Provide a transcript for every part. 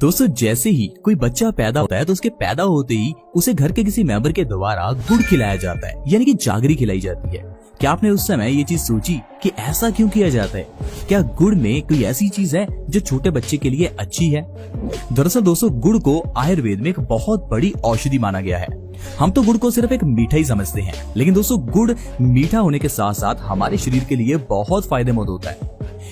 दोस्तों जैसे ही कोई बच्चा पैदा होता है तो उसके पैदा होते ही उसे घर के किसी मेंबर के द्वारा गुड़ खिलाया जाता है, यानी कि जागरी खिलाई जाती है। क्या आपने उस समय ये चीज सोची कि ऐसा क्यों किया जाता है? क्या गुड़ में कोई ऐसी चीज है जो छोटे बच्चे के लिए अच्छी है? दरअसल दोस्तों गुड़ को आयुर्वेद में एक बहुत बड़ी औषधि माना गया है। हम तो गुड़ को सिर्फ एक मीठा ही समझते हैं, लेकिन दोस्तों गुड़ मीठा होने के साथ साथ हमारे शरीर के लिए बहुत फायदेमंद होता है।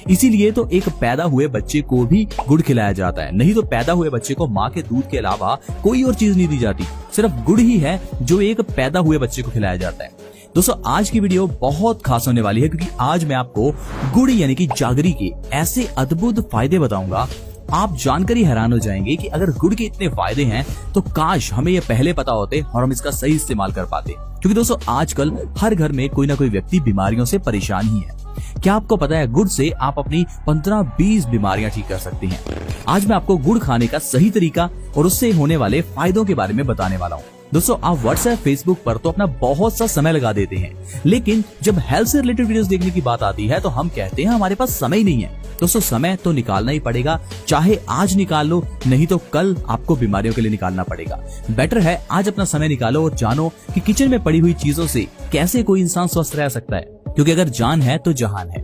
इसीलिए तो एक पैदा हुए बच्चे को भी गुड़ खिलाया जाता है। नहीं तो पैदा हुए बच्चे को माँ के दूध के अलावा कोई और चीज नहीं दी जाती, सिर्फ गुड़ ही है जो एक पैदा हुए बच्चे को खिलाया जाता है। दोस्तों आज की वीडियो बहुत खास होने वाली है, क्योंकि आज मैं आपको गुड़ यानी कि जागरी के ऐसे अद्भुत फायदे बताऊंगा, आप जानकर ही हैरान हो जाएंगे कि अगर गुड़ के इतने फायदे हैं तो काश हमें ये पहले पता होते और हम इसका सही इस्तेमाल कर पाते। क्योंकि दोस्तों आजकल हर घर में कोई ना कोई व्यक्ति बीमारियों से परेशान ही है। क्या आपको पता है गुड़ से आप अपनी 15-20 बीमारियां ठीक कर सकते हैं? आज मैं आपको गुड़ खाने का सही तरीका और उससे होने वाले फायदों के बारे में बताने वाला हूँ। दोस्तों आप व्हाट्सएप फेसबुक पर तो अपना बहुत सा समय लगा देते हैं, लेकिन जब हेल्थ से रिलेटेड वीडियोस देखने की बात आती है तो हम कहते हैं हमारे पास समय ही नहीं है। दोस्तों समय तो निकालना ही पड़ेगा, चाहे आज निकाल लो, नहीं तो कल आपको बीमारियों के लिए निकालना पड़ेगा। बेटर है आज अपना समय निकालो और जानो कि किचन में पड़ी हुई चीजों से कैसे कोई इंसान स्वस्थ रह सकता है, क्योंकि अगर जान है तो जहान है।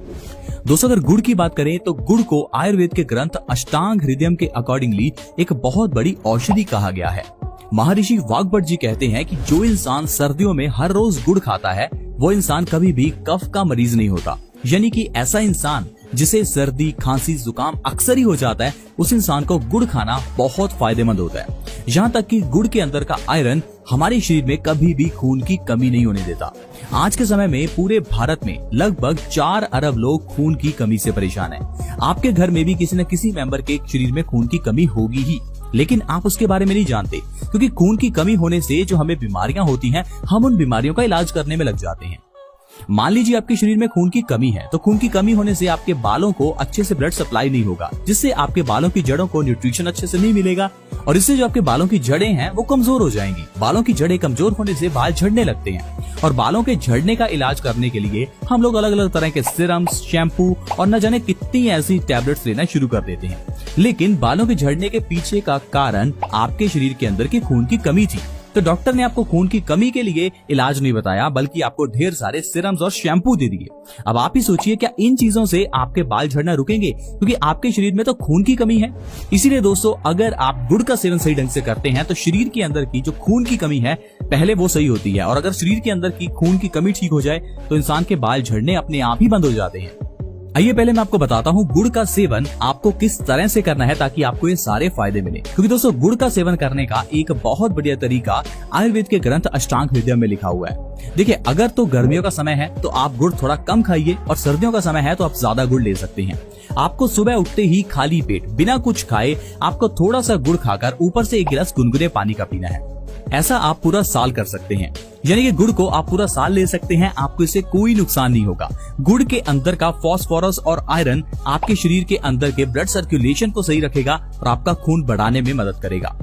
दोस्तों अगर गुड़ की बात करें तो गुड़ को आयुर्वेद के ग्रंथ अष्टांग हृदयम के अकॉर्डिंगली एक बहुत बड़ी औषधि कहा गया है। महर्षि वाग्भट जी कहते हैं कि जो इंसान सर्दियों में हर रोज गुड़ खाता है वो इंसान कभी भी कफ का मरीज नहीं होता। यानी कि ऐसा इंसान जिसे सर्दी खांसी जुकाम अक्सर ही हो जाता है, उस इंसान को गुड़ खाना बहुत फायदेमंद होता है। यहाँ तक कि गुड़ के अंदर का आयरन हमारे शरीर में कभी भी खून की कमी नहीं होने देता। आज के समय में पूरे भारत में लगभग 4 अरब लोग खून की कमी से परेशान हैं। आपके घर में भी किसी न किसी मेंबर के शरीर में खून की कमी होगी ही, लेकिन आप उसके बारे में नहीं जानते, क्योंकि खून की कमी होने से जो हमें बीमारियां होती हैं, हम उन बीमारियों का इलाज करने में लग जाते हैं। मान लीजिए आपके शरीर में खून की कमी है, तो खून की कमी होने से आपके बालों को अच्छे से ब्लड सप्लाई नहीं होगा, जिससे आपके बालों की जड़ों को न्यूट्रिशन अच्छे से नहीं मिलेगा और इससे जो आपके बालों की जड़ें हैं वो कमजोर हो जाएंगी। बालों की जड़ें कमजोर होने से बाल झड़ने लगते हैं और बालों के झड़ने का इलाज करने के लिए हम लोग अलग अलग तरह के सिरम्स, शैम्पू और न जाने कितनी ऐसी टैबलेट्स लेना शुरू कर देते हैं। लेकिन बालों के झड़ने के पीछे का कारण आपके शरीर के अंदर की खून की कमी थी। तो डॉक्टर ने आपको खून की कमी के लिए इलाज नहीं बताया, बल्कि आपको ढेर सारे सिरम्स और शैम्पू दे दिए। अब आप ही सोचिए क्या इन चीजों से आपके बाल झड़ना रुकेंगे? क्योंकि आपके शरीर में तो खून की कमी है। इसीलिए दोस्तों अगर आप गुड़ का सेवन सही ढंग से करते हैं तो शरीर के अंदर की जो खून की कमी है पहले वो सही होती है, और अगर शरीर के अंदर की खून की कमी ठीक हो जाए तो इंसान के बाल झड़ने अपने आप ही बंद हो जाते हैं। आइए पहले मैं आपको बताता हूँ गुड़ का सेवन आपको किस तरह से करना है ताकि आपको ये सारे फायदे मिले। क्योंकि दोस्तों गुड़ का सेवन करने का एक बहुत बढ़िया तरीका आयुर्वेद के ग्रंथ अष्टांग हृदयम में लिखा हुआ है। देखिए अगर तो गर्मियों का समय है तो आप गुड़ थोड़ा कम खाइए, और सर्दियों का समय है तो आप ज्यादा गुड़ ले सकते हैं। आपको सुबह उठते ही खाली पेट बिना कुछ खाए आपको थोड़ा सा गुड़ खाकर ऊपर से 1 गिलास गुनगुने पानी का पीना है। ऐसा आप पूरा साल कर सकते हैं, यानी कि गुड़ को आप पूरा साल ले सकते हैं, आपको इससे कोई नुकसान नहीं होगा। गुड़ के अंदर का फास्फोरस और आयरन आपके शरीर के अंदर के ब्लड सर्कुलेशन को सही रखेगा और आपका खून बढ़ाने में मदद करेगा।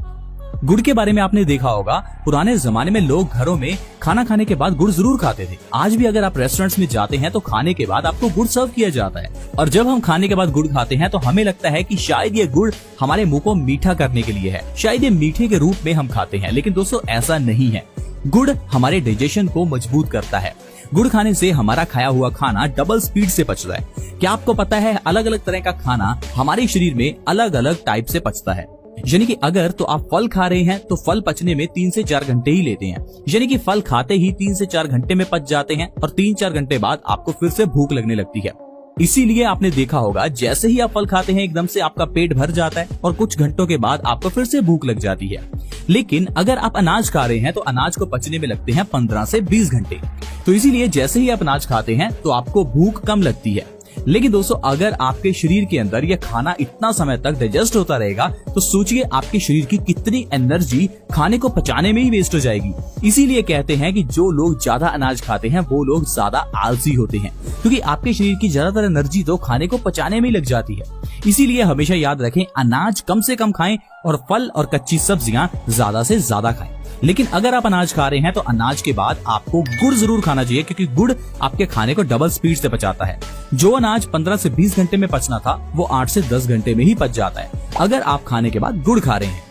गुड़ के बारे में आपने देखा होगा पुराने जमाने में लोग घरों में खाना खाने के बाद गुड़ जरूर खाते थे। आज भी अगर आप रेस्टोरेंट्स में जाते हैं तो खाने के बाद आपको गुड़ सर्व किया जाता है, और जब हम खाने के बाद गुड़ खाते हैं तो हमें लगता है कि शायद ये गुड़ हमारे मुंह को मीठा करने के लिए है, शायद ये मीठे के रूप में हम खाते हैं। लेकिन दोस्तों ऐसा नहीं है। गुड़ हमारे डाइजेशन को मजबूत करता है। गुड़ खाने से हमारा खाया हुआ खाना डबल स्पीड से पचता है। क्या आपको पता है अलग अलग तरह का खाना हमारे शरीर में अलग अलग टाइप से पचता है? यानी कि अगर तो आप फल खा रहे हैं तो फल पचने में 3 से 4 घंटे ही लेते हैं, यानी कि फल खाते ही 3 से 4 घंटे में पच जाते हैं और 3-4 घंटे बाद आपको फिर से भूख लगने लगती है। इसीलिए आपने देखा होगा जैसे ही आप फल खाते हैं एकदम से आपका पेट भर जाता है और कुछ घंटों के बाद आपको फिर से भूख लग जाती है। लेकिन अगर आप अनाज खा रहे हैं तो अनाज को पचने में लगते हैं 15 से 20 घंटे। तो इसीलिए जैसे ही आप अनाज खाते हैं तो आपको भूख कम लगती है। लेकिन दोस्तों अगर आपके शरीर के अंदर यह खाना इतना समय तक डाइजेस्ट होता रहेगा तो सोचिए आपके शरीर की कितनी एनर्जी खाने को पचाने में ही वेस्ट हो जाएगी। इसीलिए कहते हैं कि जो लोग ज्यादा अनाज खाते हैं वो लोग ज्यादा आलसी होते हैं, क्योंकि आपके शरीर की ज्यादातर एनर्जी तो खाने को पचाने में ही लग जाती है। इसीलिए हमेशा याद रखें अनाज कम से कम खाएं और फल और कच्ची सब्जियां ज्यादा से ज्यादा खाएं। लेकिन अगर आप अनाज खा रहे हैं तो अनाज के बाद आपको गुड़ जरूर खाना चाहिए, क्योंकि गुड़ आपके खाने को डबल स्पीड से पचाता है। जो अनाज 15 से 20 घंटे में पचना था वो 8 से 10 घंटे में ही पच जाता है अगर आप खाने के बाद गुड़ खा रहे हैं।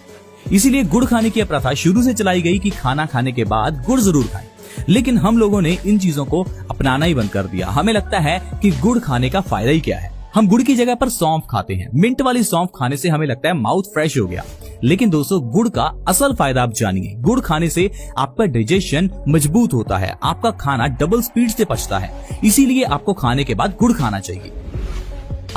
इसीलिए गुड़ खाने की प्रथा शुरू से चलाई गई कि खाना खाने के बाद गुड़ जरूर खाएं। लेकिन हम लोगों ने इन चीजों को अपनाना ही बंद कर दिया। हमें लगता है कि गुड़ खाने का फायदा ही क्या है। हम गुड़ की जगह पर सौंफ खाते हैं। मिंट वाली सौंफ खाने से हमें लगता है माउथ फ्रेश हो गया। लेकिन दोस्तों, गुड़ का असल फायदा आप जानिए। गुड़ खाने से आपका डाइजेशन मजबूत होता है, आपका खाना डबल स्पीड से पचता है। इसीलिए आपको खाने के बाद गुड़ खाना चाहिए।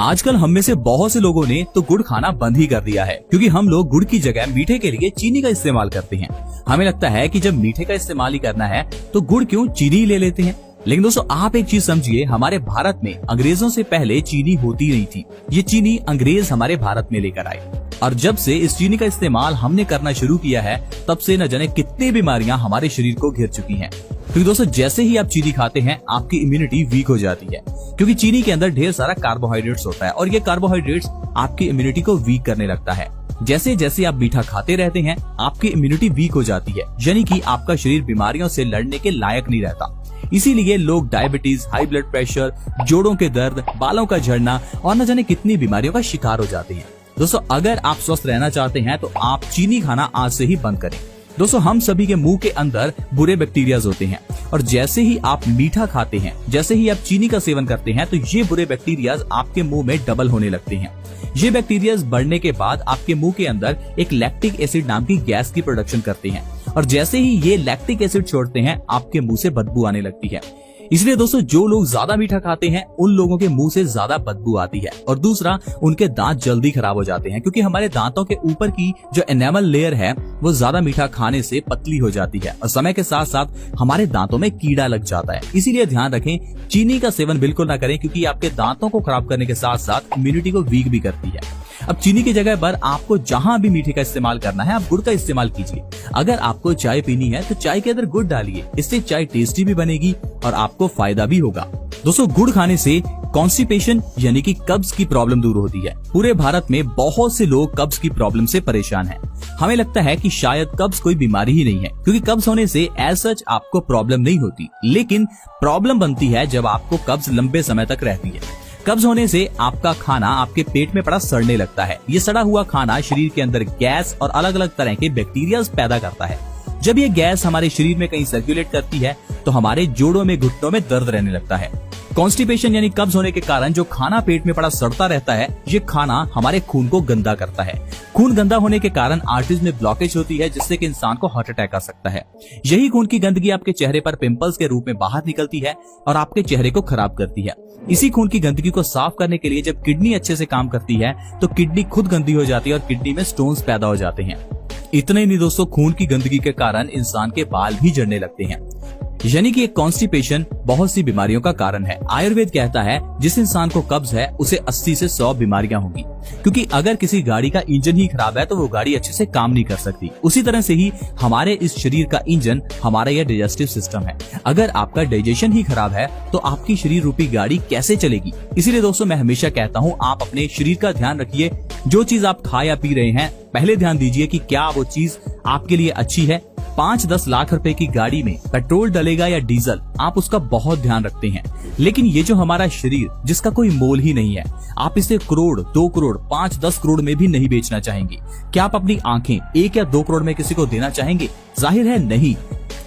आजकल हम में से बहुत से लोगों ने तो गुड़ खाना बंद ही कर दिया है, क्योंकि हम लोग गुड़ की जगह मीठे के लिए चीनी का इस्तेमाल करते हैं। हमें लगता है कि जब मीठे का इस्तेमाल ही करना है तो गुड़ क्यों, चीनी ले लेते हैं। लेकिन दोस्तों, आप एक चीज समझिए, हमारे भारत में अंग्रेजों से पहले चीनी होती नहीं थी। ये चीनी अंग्रेज हमारे भारत में लेकर आए, और जब से इस चीनी का इस्तेमाल हमने करना शुरू किया है तब से न जाने कितनी बीमारियां हमारे शरीर को घेर चुकी हैं। क्योंकि दोस्तों, जैसे ही आप चीनी खाते हैं आपकी इम्यूनिटी वीक हो जाती है, क्योंकि चीनी के अंदर ढेर सारा कार्बोहाइड्रेट्स होता है और ये कार्बोहाइड्रेट्स आपकी इम्यूनिटी को वीक करने लगता है। जैसे जैसे आप मीठा खाते रहते हैं आपकी इम्यूनिटी वीक हो जाती है, यानी कि आपका शरीर बीमारियों से लड़ने के लायक नहीं रहता। इसीलिए लोग डायबिटीज, हाई ब्लड प्रेशर, जोड़ों के दर्द, बालों का झड़ना और न जाने कितनी बीमारियों का शिकार हो जाते हैं। दोस्तों, अगर आप स्वस्थ रहना चाहते हैं तो आप चीनी खाना आज से ही बंद करें। दोस्तों, हम सभी के मुंह के अंदर बुरे बैक्टीरियाज होते हैं, और जैसे ही आप मीठा खाते हैं, जैसे ही आप चीनी का सेवन करते हैं, तो ये बुरे बैक्टीरियाज आपके मुंह में डबल होने लगते हैं। ये बैक्टीरियाज बढ़ने के बाद आपके मुंह के अंदर एक लैक्टिक एसिड नाम की गैस की प्रोडक्शन करते हैं, और जैसे ही ये लैक्टिक एसिड छोड़ते हैं आपके मुंह से बदबू आने लगती है। इसलिए दोस्तों, जो लोग ज्यादा मीठा खाते हैं उन लोगों के मुंह से ज्यादा बदबू आती है, और दूसरा, उनके दांत जल्दी खराब हो जाते हैं, क्योंकि हमारे दांतों के ऊपर की जो एनामल लेयर है वो ज्यादा मीठा खाने से पतली हो जाती है, और समय के साथ साथ हमारे दांतों में कीड़ा लग जाता है। इसीलिए ध्यान रखें, चीनी का सेवन बिल्कुल ना करें, क्योंकि आपके दांतों को खराब करने के साथ साथ इम्यूनिटी को वीक भी करती है। अब चीनी की जगह पर आपको जहां भी मीठे का इस्तेमाल करना है आप गुड़ का इस्तेमाल कीजिए। अगर आपको चाय पीनी है तो चाय के अंदर गुड़ डालिए, इससे चाय टेस्टी भी बनेगी और आपको फायदा भी होगा। दोस्तों, गुड़ खाने से कॉन्स्टिपेशन यानी कि कब्ज की प्रॉब्लम दूर होती है। पूरे भारत में बहुत से लोग कब्ज की प्रॉब्लम से परेशान हैं। हमें लगता है कि शायद कब्ज कोई बीमारी ही नहीं है, क्योंकि कब्ज होने से एज सच आपको प्रॉब्लम नहीं होती, लेकिन प्रॉब्लम बनती है जब आपको कब्ज लंबे समय तक रहती है। कब्ज होने से आपका खाना आपके पेट में पड़ा सड़ने लगता है। ये सड़ा हुआ खाना शरीर के अंदर गैस और अलग अलग तरह के बैक्टीरिया पैदा करता है। जब ये गैस हमारे शरीर में कहीं सर्कुलेट करती है तो हमारे जोड़ों में, घुटनों में दर्द रहने लगता है। कॉन्स्टिपेशन यानी कब्ज होने के कारण जो खाना पेट में पड़ा सड़ता रहता है, ये खाना हमारे खून को गंदा करता है। खून गंदा होने के कारण आर्टरीज में ब्लॉकेज होती है, जिससे कि इंसान को हार्ट अटैक आ सकता है। यही खून की गंदगी आपके चेहरे पर पिंपल्स के रूप में बाहर निकलती है और आपके चेहरे को खराब करती है। इसी खून की गंदगी को साफ करने के लिए जब किडनी अच्छे से काम करती है तो किडनी खुद गंदी हो जाती है और किडनी में स्टोन्स पैदा हो जाते हैं। इतना ही नहीं दोस्तों, खून की गंदगी के कारण इंसान के बाल भी झड़ने लगते हैं, यानी कि कॉन्स्टिपेशन बहुत सी बीमारियों का कारण है। आयुर्वेद कहता है जिस इंसान को कब्ज है उसे 80 से 100 बीमारियां होंगी, क्योंकि अगर किसी गाड़ी का इंजन ही खराब है तो वो गाड़ी अच्छे से काम नहीं कर सकती। उसी तरह से ही हमारे इस शरीर का इंजन हमारा यह डाइजेस्टिव सिस्टम है। अगर आपका डाइजेशन ही खराब है तो आपकी शरीर रूपी गाड़ी कैसे चलेगी। इसीलिए दोस्तों, मैं हमेशा कहता हूँ आप अपने शरीर का ध्यान रखिए। जो चीज आप खा या पी रहे हैं पहले ध्यान दीजिए कि क्या वो चीज आपके लिए अच्छी है। 5-10 लाख रुपए की गाड़ी में पेट्रोल डलेगा या डीजल, आप उसका बहुत ध्यान रखते हैं। लेकिन ये जो हमारा शरीर जिसका कोई मोल ही नहीं है, आप इसे करोड़, 2 करोड़, 5-10 करोड़ में भी नहीं बेचना चाहेंगे। क्या आप अपनी आंखें 1 या 2 करोड़ में किसी को देना चाहेंगे? जाहिर है नहीं।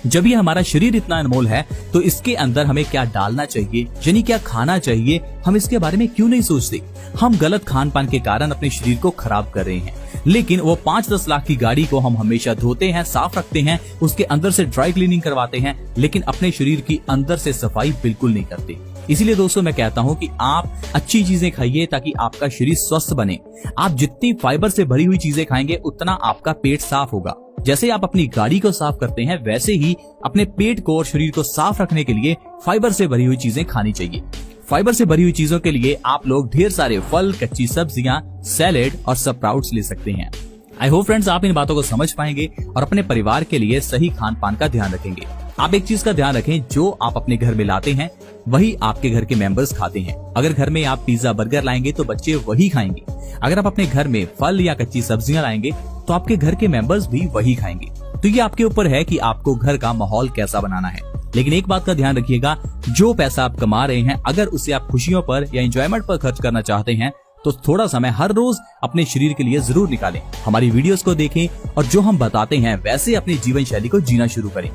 जब ये हमारा शरीर इतना अनमोल है तो इसके अंदर हमें क्या डालना चाहिए, यानी क्या खाना चाहिए, हम इसके बारे में क्यों नहीं सोचते। हम गलत खान पान के कारण अपने शरीर को खराब कर रहे हैं। लेकिन वो 5-10 लाख की गाड़ी को हम हमेशा धोते हैं, साफ रखते हैं, उसके अंदर से ड्राई क्लीनिंग करवाते हैं, लेकिन अपने शरीर की अंदर से सफाई बिल्कुल नहीं करते। इसीलिए दोस्तों, मैं कहता हूँ कि आप अच्छी चीजें खाइए ताकि आपका शरीर स्वस्थ बने। आप जितनी फाइबर से भरी हुई चीजें खाएंगे उतना आपका पेट साफ होगा। जैसे आप अपनी गाड़ी को साफ करते हैं वैसे ही अपने पेट को और शरीर को साफ रखने के लिए फाइबर से भरी हुई चीजें खानी चाहिए। फाइबर से भरी हुई चीजों के लिए आप लोग ढेर सारे फल, कच्ची सब्जियां, सैलेड और स्प्राउट्स ले सकते हैं। आई होप फ्रेंड्स आप इन बातों को समझ पाएंगे और अपने परिवार के लिए सही खान पान का ध्यान रखेंगे। आप एक चीज का ध्यान रखें, जो आप अपने घर में लाते हैं वही आपके घर के मेंबर्स खाते हैं। अगर घर में आप पिज्जा, बर्गर लाएंगे तो बच्चे वही खाएंगे। अगर आप अपने घर में फल या कच्ची सब्जियां लाएंगे तो आपके घर के मेंबर्स भी वही खाएंगे। तो ये आपके ऊपर है कि आपको घर का माहौल कैसा बनाना है। लेकिन एक बात का ध्यान रखिएगा, जो पैसा आप कमा रहे हैं अगर उसे आप खुशियों पर या एंजॉयमेंट पर खर्च करना चाहते हैं तो थोड़ा समय हर रोज अपने शरीर के लिए जरूर निकालें। हमारी वीडियोस को देखें और जो हम बताते हैं वैसे अपनी जीवन शैली को जीना शुरू करें।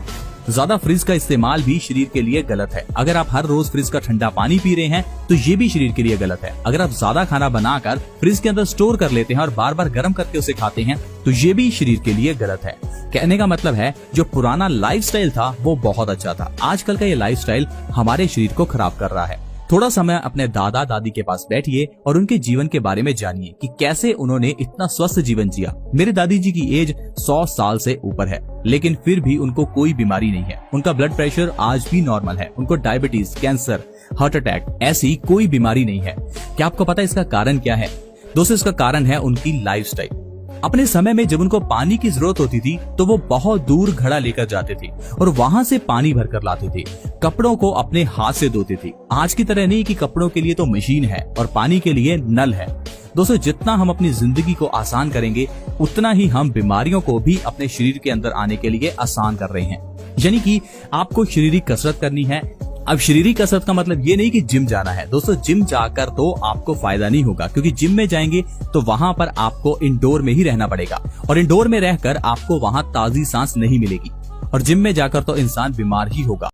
ज्यादा फ्रिज का इस्तेमाल भी शरीर के लिए गलत है। अगर आप हर रोज फ्रिज का ठंडा पानी पी रहे हैं तो ये भी शरीर के लिए गलत है। अगर आप ज्यादा खाना बनाकर फ्रिज के अंदर स्टोर कर लेते हैं और बार बार गर्म करके उसे खाते हैं तो ये भी शरीर के लिए गलत है। कहने का मतलब है जो पुराना लाइफस्टाइल था वो बहुत अच्छा था, आजकल का ये लाइफस्टाइल हमारे शरीर को खराब कर रहा है। थोड़ा समय अपने दादा दादी के पास बैठिए और उनके जीवन के बारे में जानिए कि कैसे उन्होंने इतना स्वस्थ जीवन जिया। मेरे दादी जी की एज 100 साल से ऊपर है, लेकिन फिर भी उनको कोई बीमारी नहीं है। उनका ब्लड प्रेशर आज भी नॉर्मल है। उनको डायबिटीज, कैंसर, हार्ट अटैक ऐसी कोई बीमारी नहीं है। क्या आपको पता है इसका कारण क्या है? दोस्तों, इसका कारण है उनकी लाइफस्टाइल। अपने समय में जब उनको पानी की जरूरत होती थी तो वो बहुत दूर घड़ा लेकर जाते थे और वहां से पानी भरकर लाते थे। कपड़ों को अपने हाथ से धोते थे। आज की तरह नहीं कि कपड़ों के लिए तो मशीन है और पानी के लिए नल है। दोस्तों, जितना हम अपनी जिंदगी को आसान करेंगे उतना ही हम बीमारियों को भी अपने शरीर के अंदर आने के लिए आसान कर रहे हैं। यानी कि आपको शारीरिक कसरत करनी है। अब शारीरिक कसरत का मतलब ये नहीं कि जिम जाना है। दोस्तों, जिम जाकर तो आपको फायदा नहीं होगा, क्योंकि जिम में जाएंगे तो वहां पर आपको इंडोर में ही रहना पड़ेगा और इंडोर में रहकर आपको वहां ताजी सांस नहीं मिलेगी और जिम में जाकर तो इंसान बीमार ही होगा।